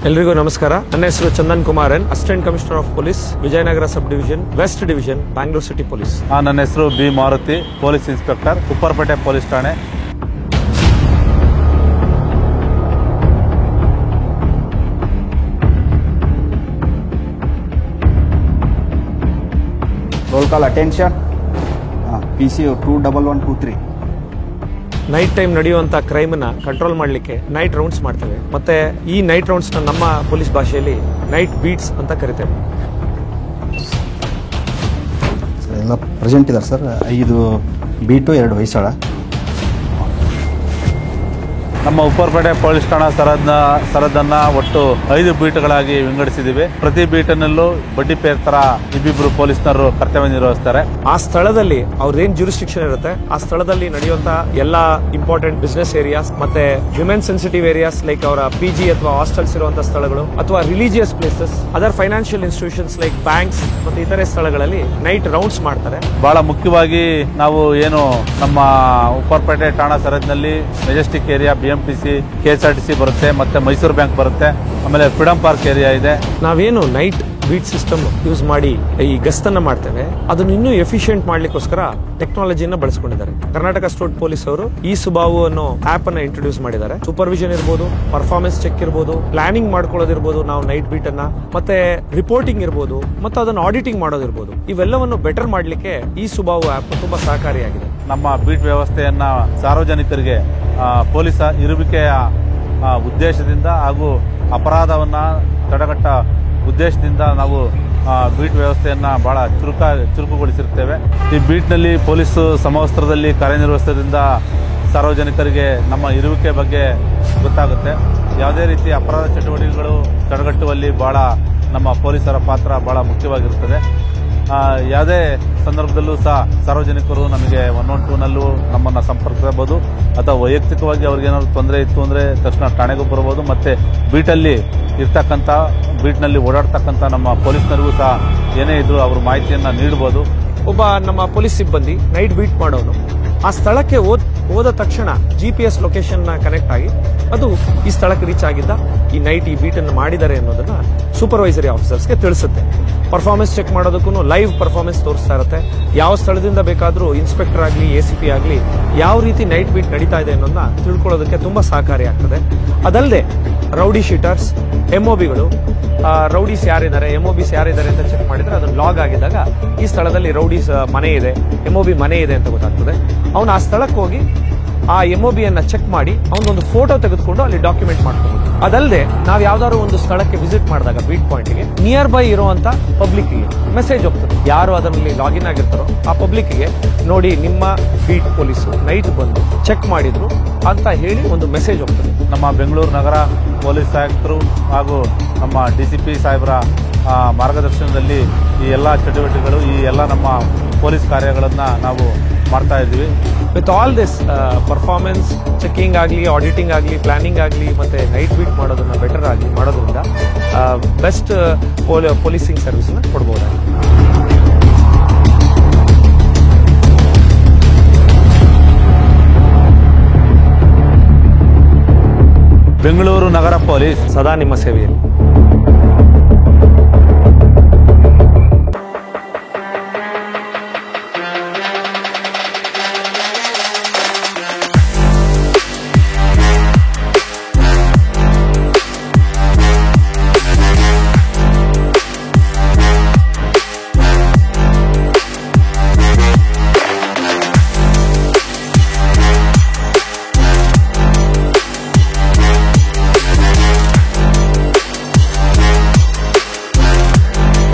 ಎಲ್ರಿಗೂ ನಮಸ್ಕಾರ. ನನ್ನ ಹೆಸರು Chandan Kumar N, assistant commissioner of police, Vijayanagar sub division, west division, Bangalore city police. ನನ್ನ ಹೆಸರು B Maruti, police inspector, Upparpete police ಠಾಣೆ. Roll call attention, PC 21123. Night time ನಡೆಯುವಂತ ಕ್ರೈಮ್ ನ ಕಂಟ್ರೋಲ್ ಮಾಡಲಿಕ್ಕೆ ನೈಟ್ ರೌಂಡ್ಸ್ ಮಾಡ್ತೇವೆ. ಮತ್ತೆ ಈ ನೈಟ್ ರೌಂಡ್ಸ್ ನ ನಮ್ಮ ಪೊಲೀಸ್ ಭಾಷೆಯಲ್ಲಿ ನೈಟ್ ಬೀಟ್ಸ್ ಅಂತ ಕರಿತೇವೆ. ಎಲ್ಲ ಪ್ರೆಸೆಂಟ್ ಇದ್ದಾರೆ ಸರ್. 5 ಬೀಟು 2 ಹೊಯ್ಸಳ. ನಮ್ಮ ಉಪ್ಪರಪೇಟೆ ಪೊಲೀಸ್ ಠಾಣಾ ಸರಹದ್ದನ್ನ ಒಟ್ಟು 5 ಬೀಟ್ಗಳಾಗಿ ವಿಂಗಡಿಸಿದ್ದೀವಿ. ಪ್ರತಿ ಬೀಟ್ನಲ್ಲೂ ಬಡ್ಡಿ ಪೇರ್ ತರ ಇಬ್ಬಿಬ್ರು ಪೊಲೀಸ್ನವರು ಕರ್ತವ್ಯ ನಿರ್ವಹಿಸ್ತಾರೆ. ಆ ಸ್ಥಳದಲ್ಲಿ ಅವ್ರದೇನ್ ಜ್ಯೂರಿಸ್ಡಿಕ್ಷನ್ ಇರುತ್ತೆ, ಆ ಸ್ಥಳದಲ್ಲಿ ನಡೆಯುವಂತ ಎಲ್ಲಾ ಇಂಪಾರ್ಟೆಂಟ್ ಬಿಸಿನೆಸ್ ಏರಿಯಾಸ್ ಮತ್ತೆ ವಿಮೆನ್ ಸೆನ್ಸಿಟಿವ್ ಏರಿಯಾಸ್ ಲೈಕ್ ಅವರ PG ಅಥವಾ ಹಾಸ್ಟೆಲ್ಸ್ ಇರುವಂತಹ ಸ್ಥಳಗಳು ಅಥವಾ religious places, other financial institutions like banks ಮತ್ತೆ ಇತರೆ ಸ್ಥಳಗಳಲ್ಲಿ ನೈಟ್ ರೌಂಡ್ಸ್ ಮಾಡ್ತಾರೆ. ಬಹಳ ಮುಖ್ಯವಾಗಿ ನಾವು ಏನು ನಮ್ಮ ಉಪ್ಪರಪೇಟೆ ಠಾಣಾ ಸರಹದ್ನಲ್ಲಿ ಮೆಜೆಸ್ಟಿಕ್ ಏರಿಯಾ, BMTC, KSRTC ಬರುತ್ತೆ, ಮತ್ತೆ ಮೈಸೂರು ಬ್ಯಾಂಕ್ ಬರುತ್ತೆ, ಆಮೇಲೆ ಫ್ರೀಡಂ ಪಾರ್ಕ್ ಏರಿಯಾ ಇದೆ. ನಾವೇನು ನೈಟ್ ಬೀಟ್ ಸಿಸ್ಟಮ್ ಯೂಸ್ ಮಾಡಿ ಈ ಗಸ್ತನ್ನ ಮಾಡ್ತೇವೆ, ಅದನ್ನು ಇನ್ನೂ ಎಫಿಷಿಯಂಟ್ ಮಾಡ್ಲಿಕ್ಕೋಸ್ಕರ ಟೆಕ್ನಾಲಜಿನ ಬಳಸ್ಕೊಂಡಿದ್ದಾರೆ. ಕರ್ನಾಟಕ ಸ್ಟೇಟ್ ಪೊಲೀಸ್ ಅವರು ಈ ಸುಬಾವು ಅನ್ನೋ ಆಪ್ ಅನ್ನ ಇಂಟ್ರೊಡ್ಯೂಸ್ ಮಾಡಿದ್ದಾರೆ. ಸೂಪರ್ವಿಷನ್ ಇರ್ಬೋದು, ಪರ್ಫಾರ್ಮೆನ್ಸ್ ಚೆಕ್ ಇರ್ಬೋದು, ಪ್ಲಾನಿಂಗ್ ಮಾಡ್ಕೊಳ್ಳೋದಿರ್ಬೋದು, ನಾವು ನೈಟ್ ಬೀಟ್ ಅನ್ನ ಮತ್ತೆ ರಿಪೋರ್ಟಿಂಗ್ ಇರ್ಬೋದು, ಮತ್ತೆ ಅದನ್ನು ಆಡಿಟಿಂಗ್ ಮಾಡೋದಿರ್ಬೋದು, ಇವೆಲ್ಲವನ್ನು ಬೆಟರ್ ಮಾಡ್ಲಿಕ್ಕೆ ಈ ಸುಬಾವು ಆಪ್ ತುಂಬಾ ಸಹಕಾರಿಯಾಗಿದೆ. ನಮ್ಮ ಬೀಟ್ ವ್ಯವಸ್ಥೆಯನ್ನ ಸಾರ್ವಜನಿಕರಿಗೆ ಪೊಲೀಸ ಇರುವಿಕೆಯ ಉದ್ದೇಶದಿಂದ ಹಾಗೂ ಅಪರಾಧವನ್ನ ತಡೆಗಟ್ಟ ಉದ್ದೇಶದಿಂದ ನಾವು ಬೀಟ್ ವ್ಯವಸ್ಥೆಯನ್ನ ಬಹಳ ಚುರುಕುಗೊಳಿಸಿರುತ್ತೇವೆ. ಈ ಬೀಟ್ನಲ್ಲಿ ಪೊಲೀಸು ಸಮವಸ್ತ್ರದಲ್ಲಿ ಕಾರ್ಯನಿರ್ವಹಿಸೋದ್ರಿಂದ ಸಾರ್ವಜನಿಕರಿಗೆ ನಮ್ಮ ಇರುವಿಕೆ ಬಗ್ಗೆ ಗೊತ್ತಾಗುತ್ತೆ. ಯಾವುದೇ ರೀತಿ ಅಪರಾಧ ಚಟುವಟಿಕೆಗಳು ತಡೆಗಟ್ಟುವಲ್ಲಿ ಬಹಳ ನಮ್ಮ ಪೊಲೀಸರ ಪಾತ್ರ ಬಹಳ ಮುಖ್ಯವಾಗಿರುತ್ತದೆ. ಯಾವುದೇ ಸಂದರ್ಭದಲ್ಲೂ ಸಹ ಸಾರ್ವಜನಿಕರು ನಮಗೆ 112ನಲ್ಲೂ ನಮ್ಮನ್ನು ಸಂಪರ್ಕಿಸಬಹುದು, ಅಥವಾ ವೈಯಕ್ತಿಕವಾಗಿ ಅವ್ರಿಗೇನಾದ್ರು ತೊಂದರೆ ಇತ್ತು ಅಂದರೆ ತಕ್ಷಣ ಠಾಣೆಗೂ ಬರಬಹುದು. ಮತ್ತೆ ಬೀಟಲ್ಲಿ ಬೀಟ್ನಲ್ಲಿ ಓಡಾಡ್ತಕ್ಕಂಥ ನಮ್ಮ ಪೊಲೀಸ್ನರಿಗೂ ಸಹ ಏನೇ ಇದ್ರು ಅವ್ರ ಮಾಹಿತಿಯನ್ನು ನೀಡಬಹುದು. ಒಬ್ಬ ನಮ್ಮ ಪೊಲೀಸ್ ಸಿಬ್ಬಂದಿ ನೈಟ್ ಬೀಟ್ ಮಾಡೋನು ಆ ಸ್ಥಳಕ್ಕೆ ಹೋದ ತಕ್ಷಣ GPS ಲೊಕೇಶನ್ ನ ಕನೆಕ್ಟ್ ಆಗಿ ಅದು ಈ ಸ್ಥಳಕ್ಕೆ ರೀಚ್ ಆಗಿದ್ದ, ಈ ನೈಟ್ ಈ ಬೀಟ್ ಅನ್ನು ಮಾಡಿದ್ದಾರೆ ಅನ್ನೋದನ್ನ ಸೂಪರ್ವೈಸರಿ ಆಫೀಸರ್ಸ್ಗೆ ತಿಳಿಸುತ್ತೆ. ಪರ್ಫಾರ್ಮೆನ್ಸ್ ಚೆಕ್ ಮಾಡೋದಕ್ಕೂ ಲೈವ್ ಪರ್ಫಾರ್ಮೆನ್ಸ್ ತೋರಿಸ್ತಾ ಇರುತ್ತೆ. ಯಾವ ಸ್ಥಳದಿಂದ ಬೇಕಾದ್ರೂ ಇನ್ಸ್ಪೆಕ್ಟರ್ ಆಗಲಿ, ACP ಆಗಲಿ ಯಾವ ರೀತಿ ನೈಟ್ ಬೀಟ್ ನಡೀತಾ ಇದೆ ಅನ್ನೋದನ್ನ ತಿಳ್ಕೊಳ್ಳೋದಕ್ಕೆ ತುಂಬಾ ಸಹಕಾರಿಯಾಗ್ತದೆ. ಅದಲ್ಲದೆ ರೌಡಿ ಶೀಟರ್ಸ್, MOBಗಳು, ರೌಡೀಸ್ ಯಾರಿದ್ದಾರೆ, MOBs ಯಾರಿದ್ದಾರೆ ಅಂತ ಚೆಕ್ ಮಾಡಿದ್ರೆ ಅದನ್ನು ಲಾಗ್ ಆಗಿದ್ದಾಗ ಈ ಸ್ಥಳದಲ್ಲಿ ರೌಡೀಸ್ ಮನೆ ಇದೆ, MOB ಮನೆ ಇದೆ ಅಂತ ಗೊತ್ತಾಗ್ತದೆ. ಅವನು ಆ ಸ್ಥಳಕ್ಕೆ ಹೋಗಿ ಆ MOB ಅನ್ನ ಚೆಕ್ ಮಾಡಿ ಅವನೊಂದು ಫೋಟೋ ತೆಗೆದುಕೊಂಡು ಅಲ್ಲಿ ಡಾಕ್ಯುಮೆಂಟ್ ಮಾಡ್ಕೋಬಹುದು. ಅದಲ್ಲದೆ ನಾವು ಯಾವ್ದಾದ್ರು ಒಂದು ಸ್ಥಳಕ್ಕೆ ವಿಸಿಟ್ ಮಾಡಿದಾಗ ಬೀಟ್ ಪಾಯಿಂಟ್ಗೆ ನಿಯರ್ ಬೈ ಇರುವಂತ ಪಬ್ಲಿಕ್ಗೆ ಮೆಸೇಜ್ ಹೋಗ್ತದೆ. ಯಾರು ಅದರಲ್ಲಿ ಲಾಗಿನ್ ಆಗಿರ್ತಾರೋ ಆ ಪಬ್ಲಿಕ್ಗೆ ನೋಡಿ ನಿಮ್ಮ ಬೀಟ್ ಪೊಲೀಸರು ನೈಟ್ ಬಂದು ಚೆಕ್ ಮಾಡಿದ್ರು ಅಂತ ಹೇಳಿ ಒಂದು ಮೆಸೇಜ್ ಹೋಗ್ತದೆ. ನಮ್ಮ ಬೆಂಗಳೂರು ನಗರ ಪೊಲೀಸ್ ಆಯುಕ್ತರು ಹಾಗೂ ನಮ್ಮ DCP ಸಾಹೇಬರ ಮಾರ್ಗದರ್ಶನದಲ್ಲಿ ಈ ಎಲ್ಲ ಚಟುವಟಿಕೆಗಳು, ಈ ಎಲ್ಲ ನಮ್ಮ ಪೊಲೀಸ್ ಕಾರ್ಯಗಳನ್ನು ನಾವು ಮಾಡ್ತಾ ಇದ್ದೀವಿ. With all this performance checking ಆಗಲಿ, ಆಡಿಟಿಂಗ್ ಆಗಲಿ, ಪ್ಲಾನಿಂಗ್ ಆಗಲಿ ಮತ್ತೆ ನೈಟ್ ಬೀಟ್ ಮಾಡೋದನ್ನ ಬೆಟರ್ ಆಗಿ ಮಾಡೋದ್ರಿಂದ ಬೆಸ್ಟ್ ಪೊಲೀಸಿಂಗ್ ಸರ್ವಿಸ್ನ ಕೊಡಬಹುದಾಗಿದೆ. ಬೆಂಗಳೂರು ನಗರ ಪೊಲೀಸ್ ಸದಾ ನಿಮ್ಮ ಸೇವೆಯಲ್ಲಿ.